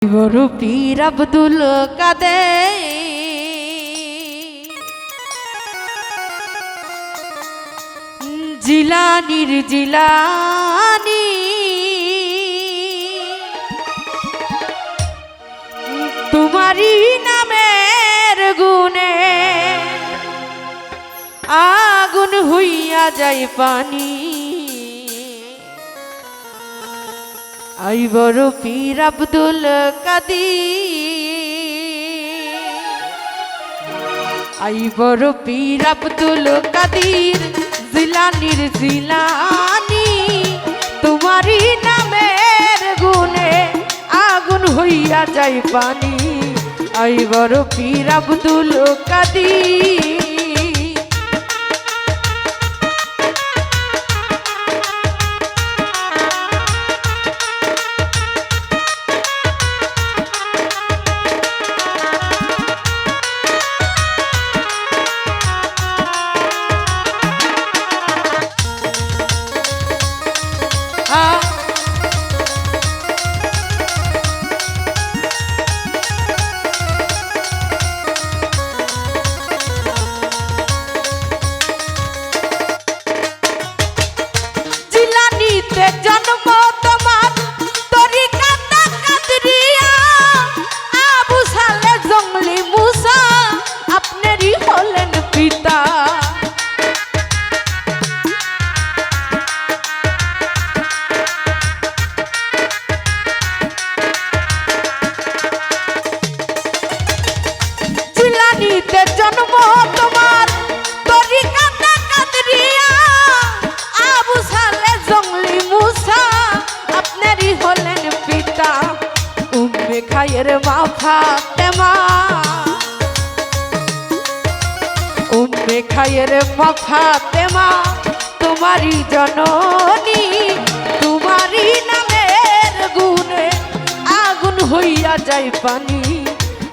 বড় পীর আব্দুল কাদের জিলানির জিলানি তোমারি নামের গুণে আগুন হইয়া যায় পানি। আই বড় পীর আব্দুল কাদের, আই বড় পীর আব্দুল কাদের জিলানির জিলানি তোমারি নামের গুণে আগুন হইয়া যায় পানি। আই বড় পীর আব্দুল কাদের। জন্ম তোমার তরিকাতা কাদরিয়া, আবু সালে জঙ্গলি মুসা আপনারই হলেন পিতা। জিলানিতে জন্ম তোমার তরিকাতা কাদরিয়া, আবু সালে জঙ্গলি মুসা আপনারই হলেন পিতা। উম্মে খায়ের মা ফাতেমা, উম্মে খায়ের মা ফাতেমা তোমারই জননী, তোমারই নামের গুণে আগুন হইয়া যায় পানি।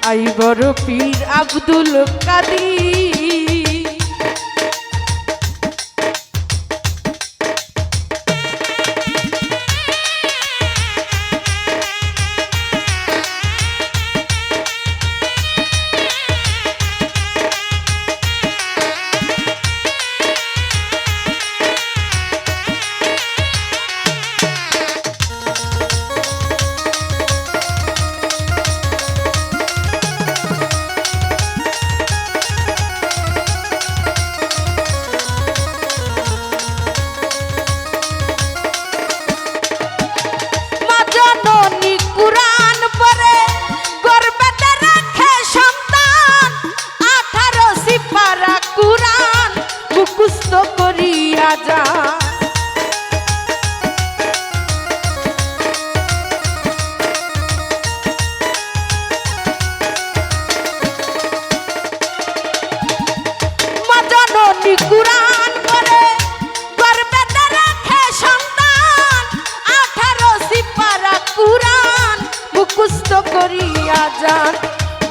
আই বড় পীর আব্দুল কাদের। কুরআন পড়ে গর্বেতে রাখে সন্তান, 18 সিপারা কুরআন মুখস্থ করিয়া যান।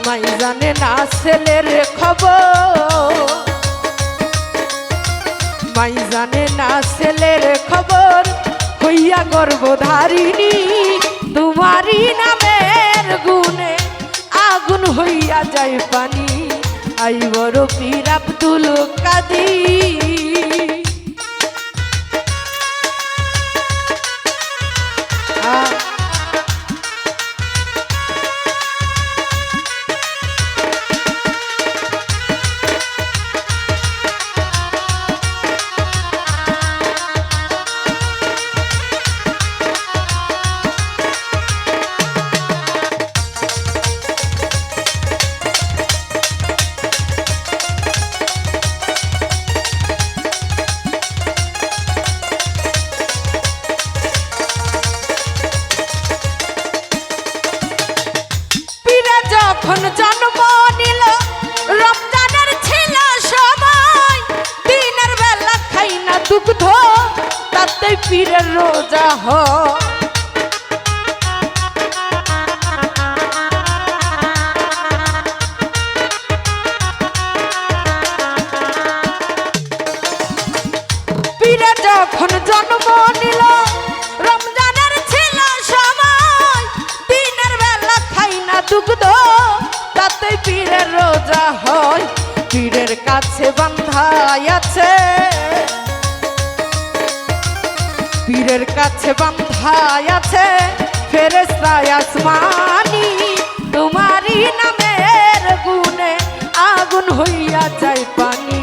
মাই জানে না ছেলের খবর, মাই জানে না ছেলের খবর, হইয়া গর্ভধারিণী তোমারই নামের গুণে আগুন হইয়া যায় পানি। আই বড় পীর আব্দুল কাদের। যখন জন্ম নিল রমজানের ছিল সময়, দিনের বেলা খাই না দুগ্ধ তাতে পীরের রোজা হয়। পীরে যখন জন্ম নিল রমজানের ছিল সময়, দিনের বেলা আছে বান্ধায় আছে ফেরেশতা আসমানি তোমারই নামের গুণে আগুন হইয়া যায় পানি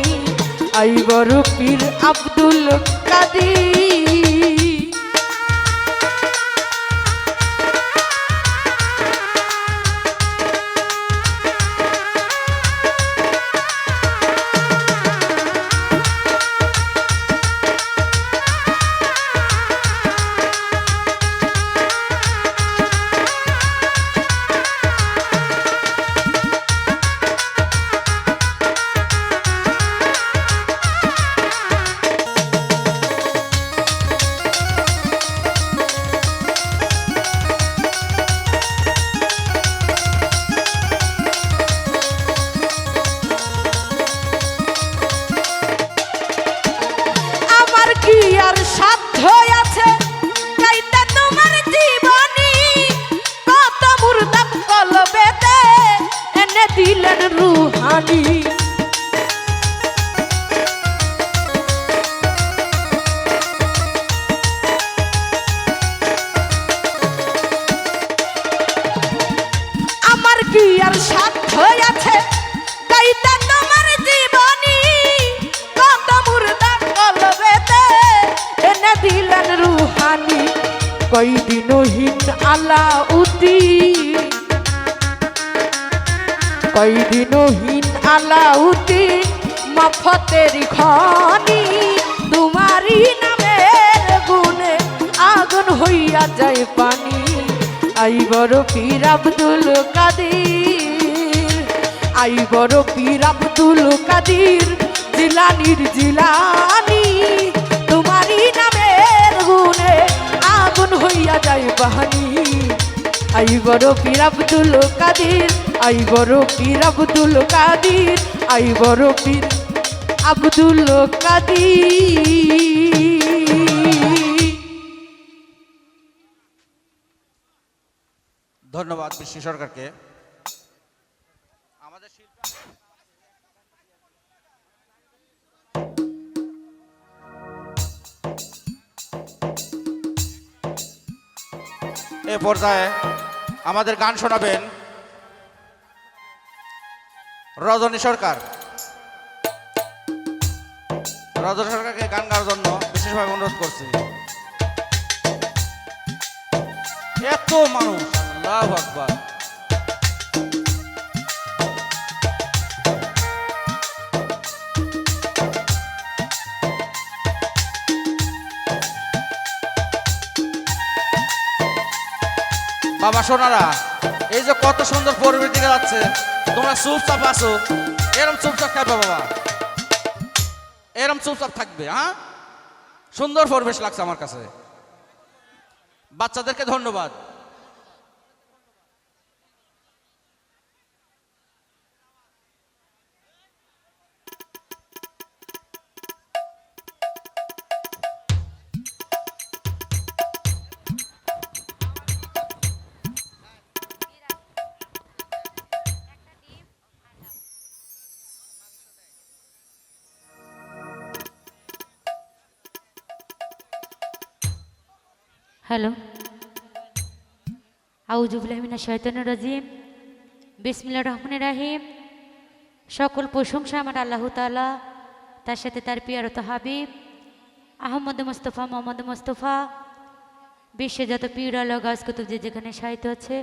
আইবর পীর আব্দুল কাদির দিলেন রুহানি আমার কি আর সাধ্য আছে গাইতে তোমার জীবনী কত মুর্দা কলবেতে এনে দিলেন রুহানি কয়দিনহীন আলাউদ্দিন কয়দিনহীন আলাউদ্দিন মফতের খনি তোমারই নামের গুণে আগুন হইয়া যায় পানি আইবর পীর আব্দুল কাদির আইবর পীর আব্দুল কাদির জিলানির জিলানি তোমারই নামের গুণে আগুন হইয়া যায় পানি আইবর পীর আব্দুল কাদির আইবর পীর আব্দুল কাদির আইবর পীর আব্দুল কাদির। ধন্যবাদ বিশ্ব সরকারকে। আমাদের এ পর্যায়ে আমাদের গান শোনাবেন রজনী সরকার। রজনী সরকারকে গান গাওয়ার জন্য বিশেষভাবে অনুরোধ করছি। এত মানুষ, আল্লাহু আকবার। বাবা সোনারা, এই যে কত সুন্দর পরিবেশ দিকে যাচ্ছে, তোমরা চুপচাপ আসো, এরম চুপচাপ থাকবে বাবা, এরম চুপচাপ থাকবে। হ্যাঁ, সুন্দর পরিবেশ লাগছে আমার কাছে। বাচ্চাদেরকে ধন্যবাদ। হ্যালো, আউযু বিল্লাহি মিনাশ শাইতানির রাজিম, বিসমিল্লাহির রহমানির রহিম। সকল প্রশংসা আমার আল্লাহ তাআলা, তার সাথে তার প্রিয়রত হাবিব আহমদ মোস্তফা মোহাম্মদ মোস্তফা, বিশ্বে যত পীর আলো গাছ কুতুব যে যেখানে সাহিত্য আছে